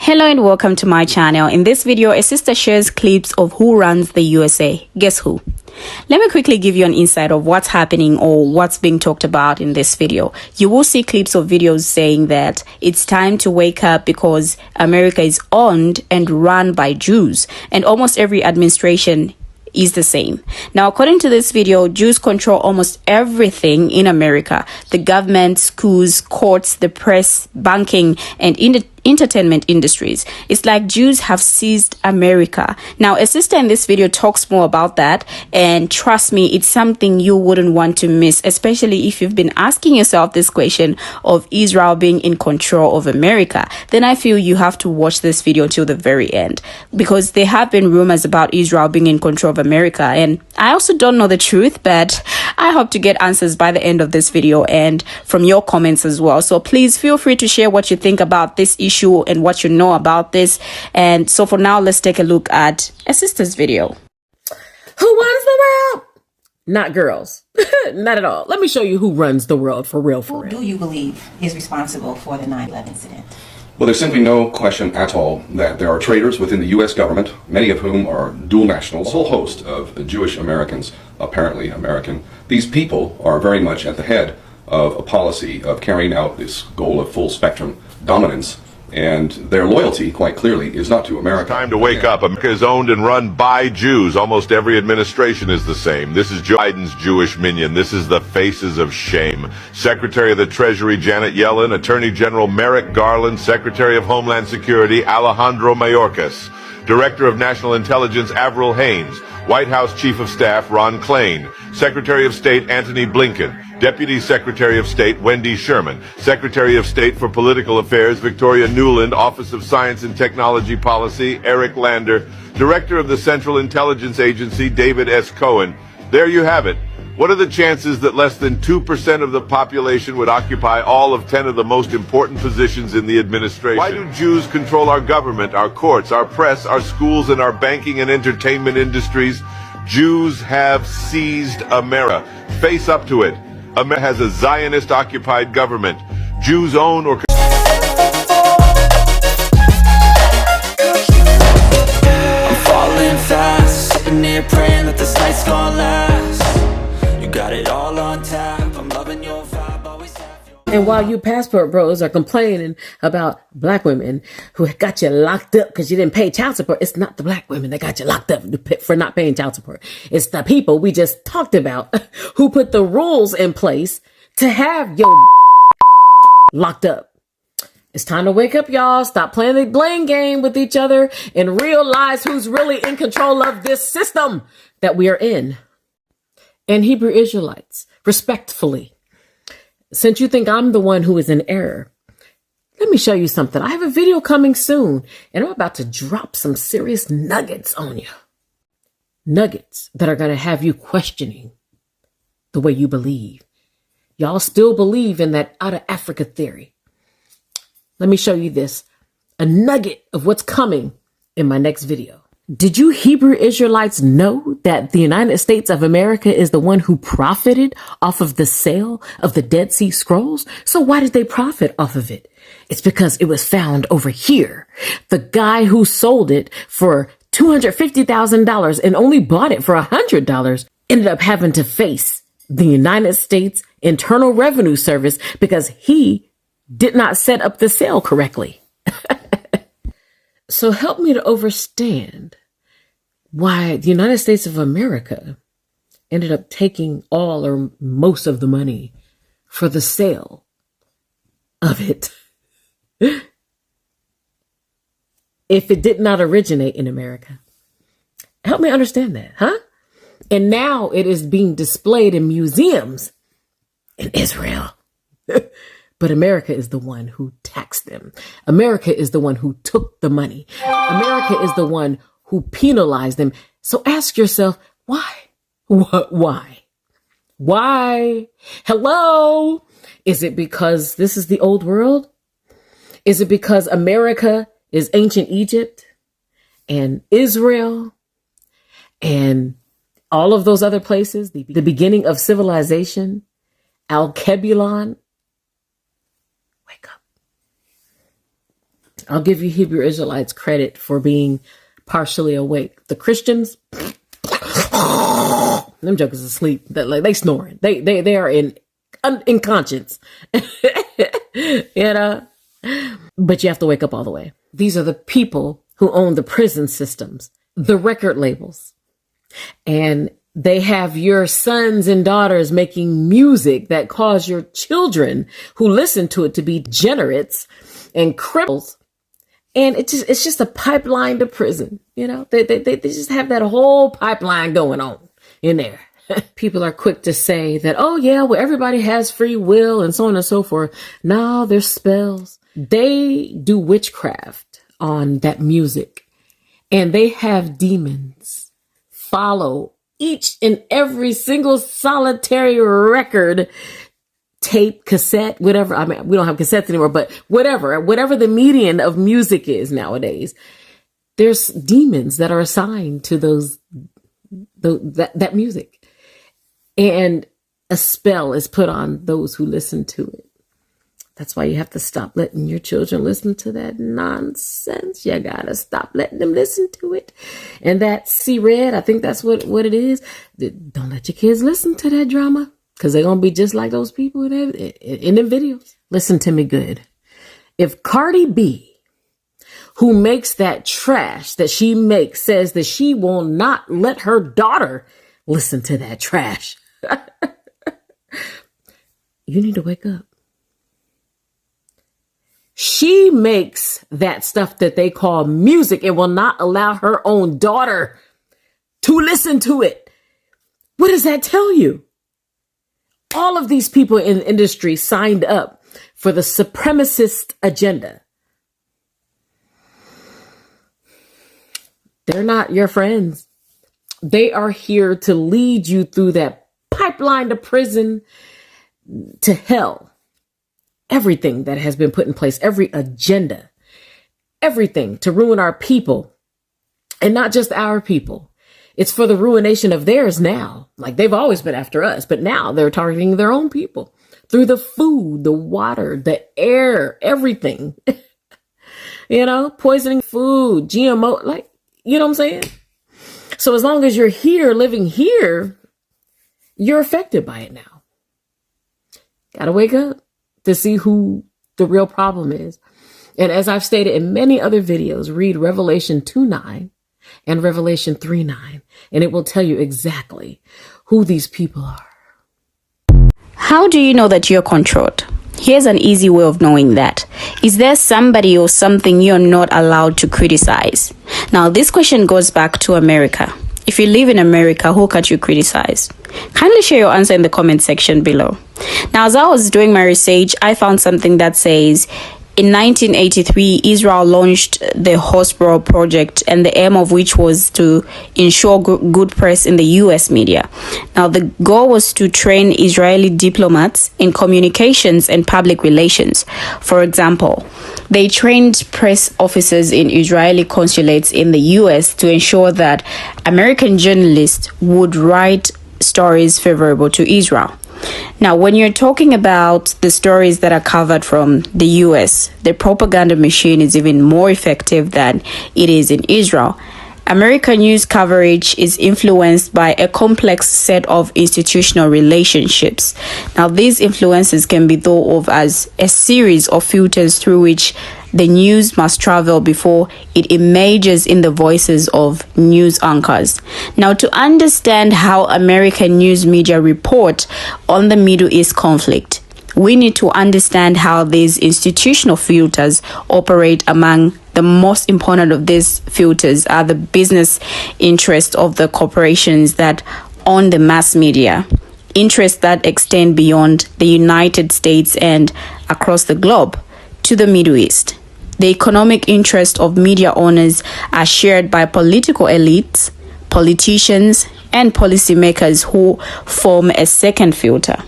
Hello and welcome to my channel. In this video, a sister shares clips of who runs the USA. Guess who? Let me quickly give you an insight of what's happening or what's being talked about in this video. You will see clips of videos saying that it's time to wake up because America is owned and run by Jews, and almost every administration is the same. Now, according to this video, Jews control almost everything in America: the government, schools, courts, the press, banking, and entertainment industries. It's like Jews have seized America. Now, a sister in this video talks more about that, and trust me, it's something you wouldn't want to miss, especially if you've been asking yourself this question of Israel being in control of America. Then I feel you have to watch this video till the very end, because there have been rumors about Israel being in control of America, and I also don't know the truth, but I hope to get answers by the end of this video and from your comments as well. So please feel free to share what you think about this issue and what you know about this. And so for now, let's take a look at a sister's video. Who runs the world? Not girls. Not at all. Let me show you who runs the world for real, for real. Who do you believe is responsible for the 9/11 incident? Well, there's simply no question at all that there are traitors within the U.S. government, many of whom are dual nationals, a whole host of Jewish Americans, apparently American. These people are very much at the head of a policy of carrying out this goal of full spectrum dominance, and their loyalty, quite clearly, is not to America. Time to wake up. America is owned and run by Jews. Almost every administration is the same. This is Joe Biden's Jewish minion. This is the faces of shame. Secretary of the Treasury Janet Yellen, Attorney General Merrick Garland, Secretary of Homeland Security Alejandro Mayorkas, Director of National Intelligence Avril Haines, White House Chief of Staff Ron Klain, Secretary of State Antony Blinken, Deputy Secretary of State Wendy Sherman, Secretary of State for Political Affairs Victoria Nuland, Office of Science and Technology Policy Eric Lander, Director of the Central Intelligence Agency David S. Cohen. There you have it. What are the chances that less than 2% of the population would occupy all of 10 of the most important positions in the administration? Why do Jews control our government, our courts, our press, our schools, and our banking and entertainment industries? Jews have seized America. Face up to it. America has a Zionist-occupied government. Jews own or I'm falling fast, sitting there praying that this night's gonna last. You got it all on tap. I'm loving your vibe, always have your... And while you passport bros are complaining about black women who got you locked up because you didn't pay child support, it's not the black women that got you locked up for not paying child support. It's the people we just talked about who put the rules in place to have your locked up. It's time to wake up, y'all. Stop playing the blame game with each other and realize who's really in control of this system that we are in. And Hebrew Israelites, respectfully, since you think I'm the one who is in error, let me show you something. I have a video coming soon, and I'm about to drop some serious nuggets on you. Nuggets that are going to have you questioning the way you believe. Y'all still believe in that out of Africa theory. Let me show you this, a nugget of what's coming in my next video. Did you Hebrew Israelites know that the United States of America is the one who profited off of the sale of the Dead Sea Scrolls? So why did they profit off of it? It's because it was found over here. The guy who sold it for $250,000 and only bought it for $100 ended up having to face the United States Internal Revenue Service because he did not set up the sale correctly. So help me to understand why the United States of America ended up taking all or most of the money for the sale of it. If it did not originate in America. Help me understand that, huh? And now it is being displayed in museums in Israel. But America is the one who taxed them. America is the one who took the money. America is the one who penalized them. So ask yourself, why? Why? Why? Hello? Is it because this is the old world? Is it because America is ancient Egypt and Israel and all of those other places, the beginning of civilization, Al-Kebulon? Wake up. I'll give you Hebrew Israelites credit for being partially awake. The Christians, them jokers asleep. They snoring. They are in conscience. You know? But you have to wake up all the way. These are the people who own the prison systems, the record labels. And they have your sons and daughters making music that cause your children who listen to it to be degenerates and criminals. And it's just a pipeline to prison. You know, they just have that whole pipeline going on in there. People are quick to say that, oh yeah, well, everybody has free will and so on and so forth. No, there's spells. They do witchcraft on that music, and they have demons follow each and every single solitary record, tape, cassette, whatever. I mean, we don't have cassettes anymore, but whatever the median of music is nowadays, there's demons that are assigned to that music. And a spell is put on those who listen to it. That's why you have to stop letting your children listen to that nonsense. You gotta stop letting them listen to it. And that C-Red, I think that's what it is. Don't let your kids listen to that drama, because they're gonna be just like those people in them videos. Listen to me good. If Cardi B, who makes that trash that she makes, says that she will not let her daughter listen to that trash, you need to wake up. She makes that stuff that they call music and will not allow her own daughter to listen to it. What does that tell you? All of these people in the industry signed up for the supremacist agenda. They're not your friends. They are here to lead you through that pipeline to prison, to hell. Everything that has been put in place, every agenda, everything to ruin our people, and not just our people. It's for the ruination of theirs now. Like, they've always been after us, but now they're targeting their own people through the food, the water, the air, everything. You know, poisoning food, GMO, like, you know what I'm saying? So as long as you're here, living here, you're affected by it now. Gotta wake up to see who the real problem is. And as I've stated in many other videos, read Revelation 2:9 and Revelation 3:9, and it will tell you exactly who these people are. How do you know that you're controlled? Here's an easy way of knowing that. Is there somebody or something you're not allowed to criticize? Now, this question goes back to America. If you live in America, who can't you criticize? Kindly share your answer in the comment section below. Now, as I was doing my research, I found something that says, in 1983, Israel launched the Hospital Project, and the aim of which was to ensure good press in the US media. Now, the goal was to train Israeli diplomats in communications and public relations. For example, they trained press officers in Israeli consulates in the US to ensure that American journalists would write stories favorable to Israel. Now, when you're talking about the stories that are covered from the US, the propaganda machine is even more effective than it is in Israel. American news coverage is influenced by a complex set of institutional relationships. Now, these influences can be thought of as a series of filters through which the news must travel before it emerges in the voices of news anchors. Now, to understand how American news media report on the Middle East conflict, we need to understand how these institutional filters operate. Among the most important of these filters are the business interests of the corporations that own the mass media, interests that extend beyond the United States and across the globe to the Middle East. The economic interests of media owners are shared by political elites, politicians, and policymakers who form a second filter.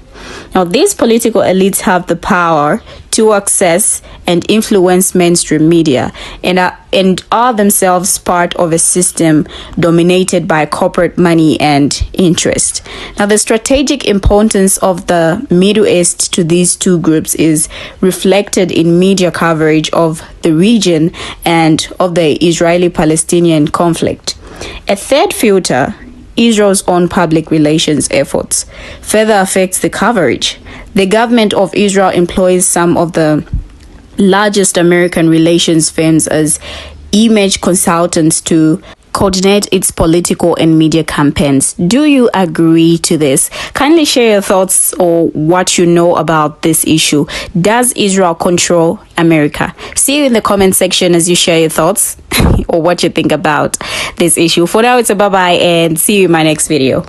Now, these political elites have the power to access and influence mainstream media and are themselves part of a system dominated by corporate money and interest. Now, the strategic importance of the Middle East to these two groups is reflected in media coverage of the region and of the Israeli-Palestinian conflict. A third filter, Israel's own public relations efforts, further affects the coverage. The government of Israel employs some of the largest American relations firms as image consultants to coordinate its political and media campaigns. Do you agree to this? Kindly share your thoughts or what you know about this issue. Does Israel control America? See you in the comment section as you share your thoughts or what you think about this issue. For now, it's a bye-bye and see you in my next video.